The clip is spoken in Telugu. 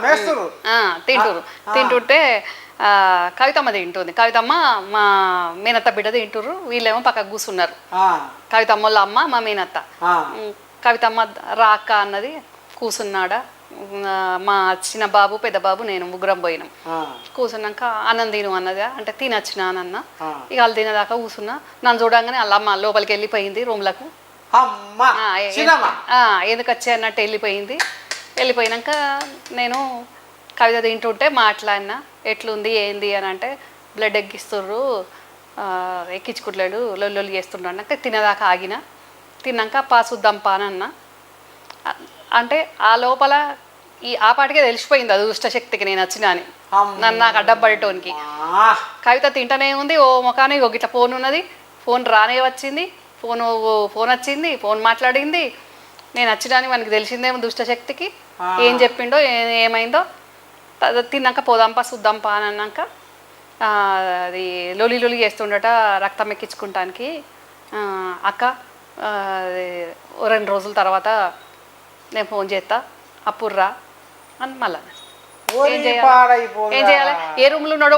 మేస్తురు తింటురు. తింటుంటే కవితమ్మ తింటుంది. కవితమ్మ మా మేనత్త బిడ్డ తింటురు. వీళ్ళేమో పక్కకు కూర్చున్నారు. కవితమ్మ వాళ్ళ అమ్మ మా మేనత్త. కవితమ్మ రాక్క అన్నది. కూర్చున్నాడా మా చిన్న బాబు పెద్ద బాబు నేను ముగ్గురం పోయినాం. కూర్చున్నాక అన్నం తిను అన్నదా అంటే తినొచ్చినానన్న. ఇక వాళ్ళు తినేదాకా కూర్చున్నా. నన్ను చూడంగానే వాళ్ళ అమ్మ లోపలికి వెళ్ళిపోయింది రూమ్లకు. ఎందుకు వచ్చి అన్నట్టు వెళ్ళిపోయింది. వెళ్ళిపోయినాక నేను కవిత తింటుంటే మాట్లాడినా ఎట్లుంది ఏంది అని అంటే బ్లడ్ ఎక్కిస్తుర్రు ఎక్కించుకుంటలేడు లొల్లు చేస్తుండ్రు అన్నాక తినేదాకా ఆగిన. తిన్నాక పాసుద్దాంపా అని అన్న. అంటే ఆ లోపల ఆ పాటికే తెలిసిపోయింది అది దుష్టశక్తికి నేను వచ్చినా అని నన్ను నాకు అడ్డపడటానికి. కవిత తింటనే ఉంది. ఓ ముఖానికి ఒక ఇట్లా ఫోన్ ఉన్నది. ఫోన్ రానే వచ్చింది. ఫోన్ వచ్చింది. ఫోన్ మాట్లాడింది. నేను వచ్చినాని మనకి తెలిసిందేమో దుష్టశక్తికి ఏం చెప్పిండో ఏమైందో. తిన్నాక పోదాంపా చూద్దాంపా అని అన్నాక అది లొలి చేస్తుండట రక్తం ఎక్కించుకుంటానికి. అక్క 2 రోజుల తర్వాత నేను ఫోన్ చేస్తా అప్పుడు రా అని మళ్ళా. ఏం చేయాలి ఏ రూమ్లో ఉన్నాడో